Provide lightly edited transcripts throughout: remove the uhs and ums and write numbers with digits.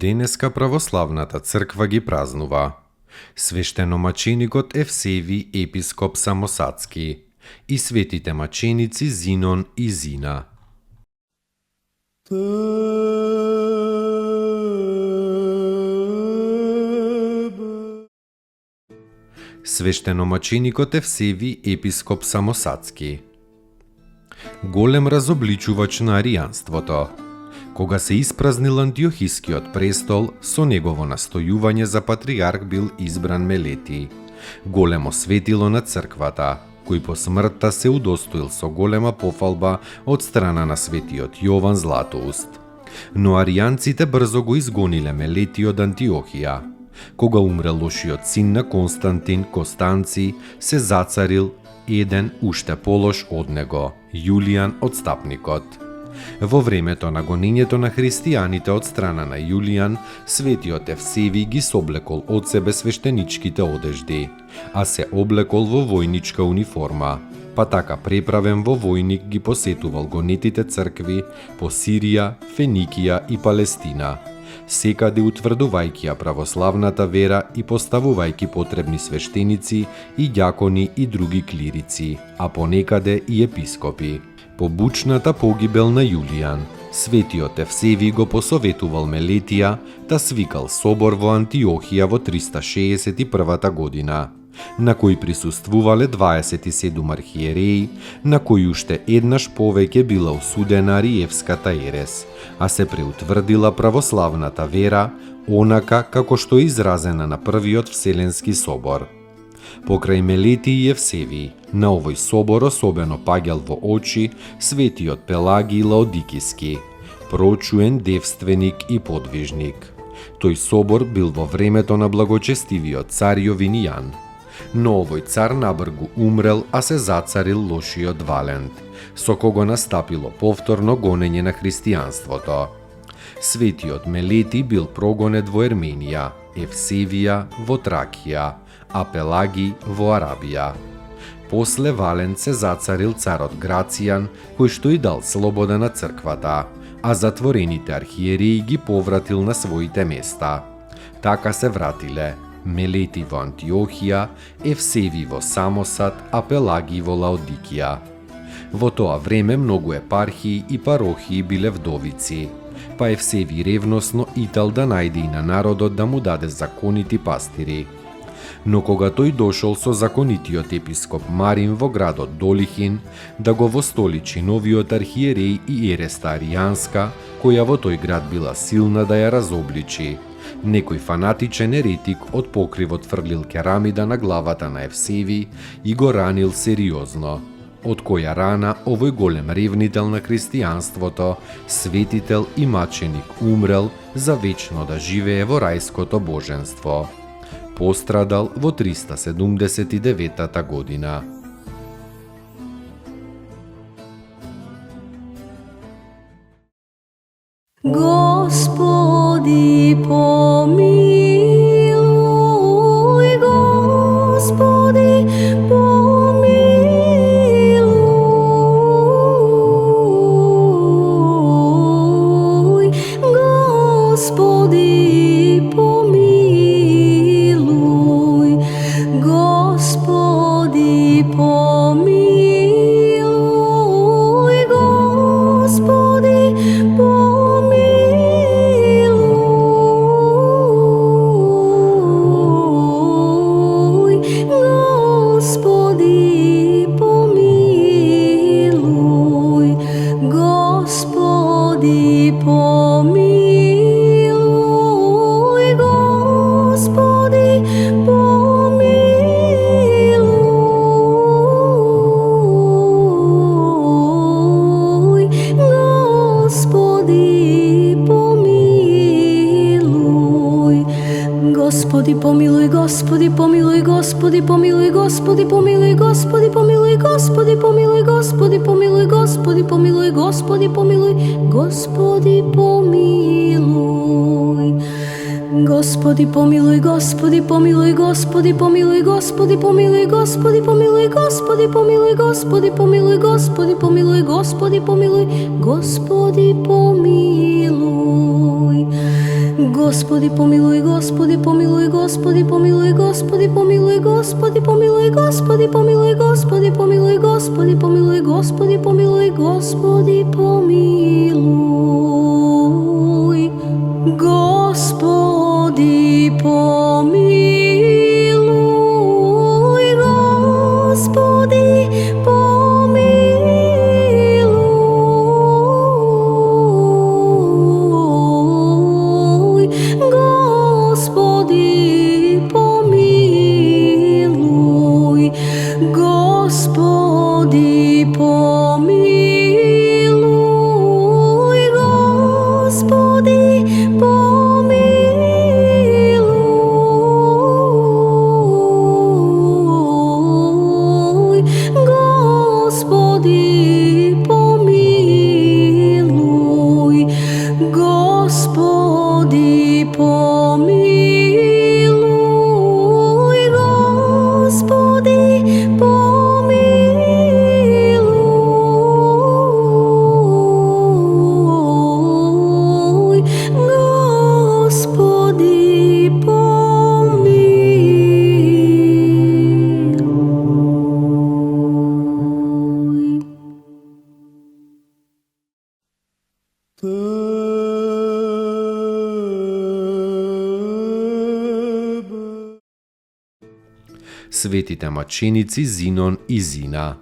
Денеска православната црква ги празнува свештеномаченикот Евсевиј епископ Самосадски и светите маченици Зинон и Зина. Свештеномаченикот Евсевиј епископ Самосадски, голем разобличувач на аријанството. Кога се испразнил Антиохискиот престол, со негово настојување за патриарх бил избран Мелетий, големо светило на црквата, кој по смртта се удостоил со голема пофалба од страна на светиот Јован Златоуст. Но аријанците брзо го изгониле Мелетий од Антиохија. Кога умрел лошиот син на Константин, Костанци, се зацарил еден уште полош од него, Јулијан Отстапникот. Во времето на гонењето на христијаните од страна на Јулијан, светиот Евсевиј ги соблекол од себе свештеничките одежди, а се облекол во војничка униформа, па така преправен во војник ги посетувал гонетите цркви по Сирија, Феникија и Палестина, секаде утврдувајќи ја православната вера и поставувајќи потребни свештеници и ѓакони и други клирици, а понекаде и епископи. По бучната погибел на Јулијан, светиот Евсевиј го посоветувал Мелетија да свикал собор во Антиохија во 361 година, на кој присуствувале 27 архиереи, на кој уште еднаш повеќе била осудена ариевската ерес, а се преутврдила православната вера, онака како што е изразена на првиот Вселенски собор. Покрај Мелетий и Евсевиј, на овој собор особено паѓал во очи светиот Пелагиј Лаодикиски, прочуен девственик и подвижник. Тој собор бил во времето на благочестивиот цар Јовинијан. Но овој цар набргу умрел, а се зацарил лошиот Валент, со кого настапило повторно гонење на христијанството. Светиот Мелетий бил прогонет во Ерменија, Евсевија во Тракија, а Пелагиј во Арабија. После Валент се зацарил царот Грацијан, кој што и дал слобода на црквата, а затворените архиереи ги повратил на своите места. Така се вратиле Мелетий во Антиохија, Евсевиј во Самосад, а Пелагиј во Лаодикија. Во тоа време многу епархии и парохии биле вдовици, па Евсевиј ревносно итал да најде и на народот да му даде законити пастири. Но кога тој дошол со законитиот епископ Марин во градот Долихин да го востоличи новиот архиереј и ереста аријанска, која во тој град била силна да ја разобличи, некој фанатичен еретик од покривот фрлил керамида на главата на Евсевиј и го ранил сериозно, од која рана овој голем ревнител на христијанството, светител и маченик умрел за вечно да живее во рајското боженство. Пострадал во 379 година. Господи, помилуј, Господи, помилуј, Господи, помилуј, Господи, помилуј, Господи, помилуј. Господи помилуй, Господи помилуй, Господи помилуй, Господи помилуй, Господи помилуй, Господи помилуй, Господи помилуй, Господи помилуй, Господи помилуй, Господи помилуй. Господи помилуй, Господи помилуй, Господи помилуй, Господи помилуй, Господи помилуй, Господи помилуй, Господи помилуй, Господи помилуй, Господи помилуй, Господи помилуй. Господи помилуй, Господи помилуй, Господи помилуй, Господи помилуй, Господи помилуй, Господи помилуй, Господи помилуй, Господи помилуй, Господи помилуй, Господи помилуй. Господи помилуй, Господи помилуй, Господи помилуй, Господи помилуй, Господи помилуй, Господи помилуй, Господи помилуй, Господи помилуй, Господи помилуй. Светите маченици Зинон и Зина.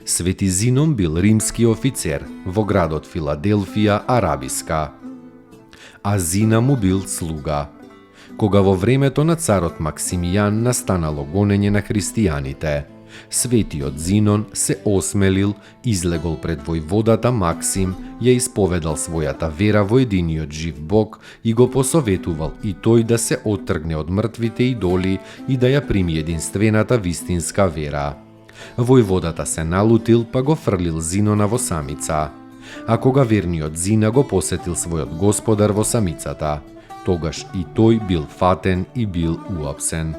Свети Зинон бил римски офицер во градот Филаделфија, Арабиска, а Зина му бил слуга. Кога во времето на царот Максимијан настанало гонење на христијаните, светиот Зинон се осмелил, излегол пред војводата Максим, ја исповедал својата вера во единиот жив Бог и го посоветувал и тој да се оттргне од мртвите идоли и да ја прими единствената вистинска вера. Војводата се налутил, па го фрлил Зинона во самица. А кога верниот Зина го посетил својот господар во самицата, тогаш и тој бил фатен и бил уапсен.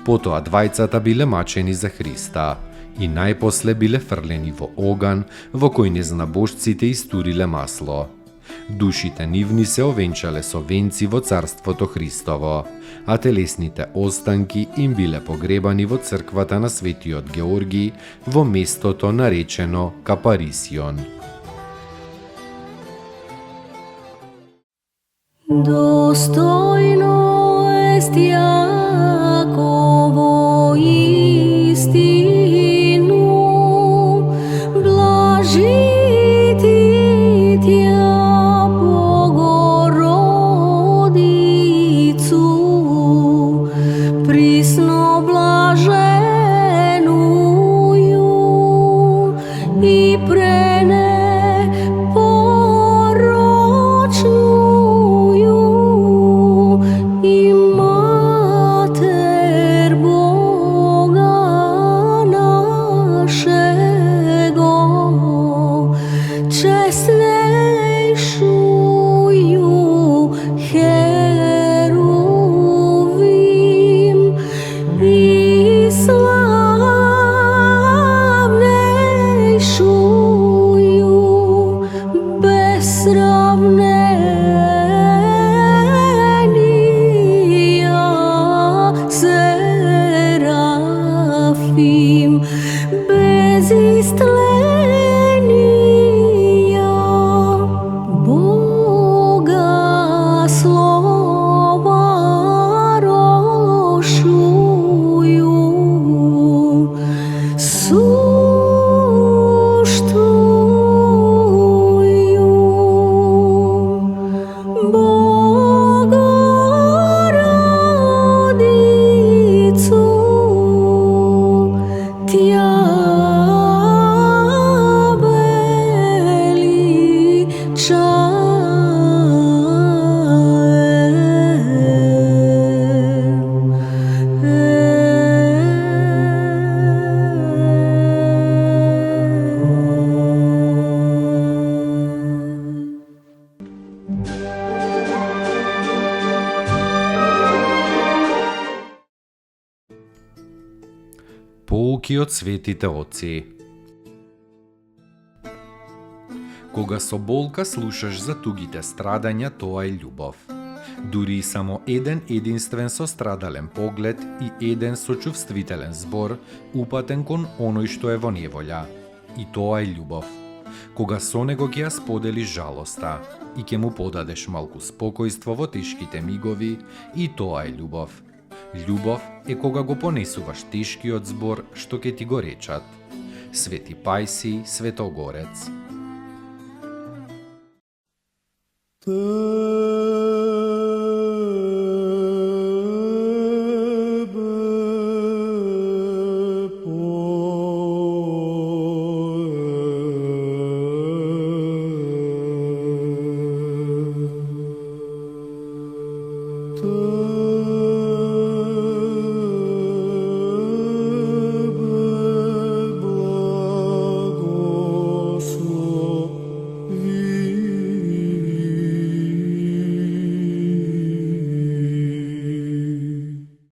Потоа двајцата биле мачени за Христа и најпосле биле фрлени во оган во кој незнабожците истуриле масло. Душите нивни се овенчале со венци во Царството Христово, а телесните останки им биле погребани во црквата на Светиот Георги во местото наречено Капарисион. Достойно est Јаково истину, блажити Тја Богородицу, присно блаженују и пренепорочнују и Матер Бога нашего, честнейшую Херувим и славнейшую без сравнения Серафим, без истления Бога слова рошую, суштую Богородицу, Тја Пораки од светите отци. Кога со болка слушаш за тугите страдања, тоа е љубов. Дури и само еден единствен сострадален поглед и еден сочувствителен збор упатен кон оној што е во неволја. И тоа е љубов. Кога со него ќе ја споделиш жалоста и ќе му подадеш малку спокојство во тешките мигови, и тоа е љубов. Љубов е кога го понесуваш тешкиот збор што ќе ти го речат. Свети Пајси Светогорец.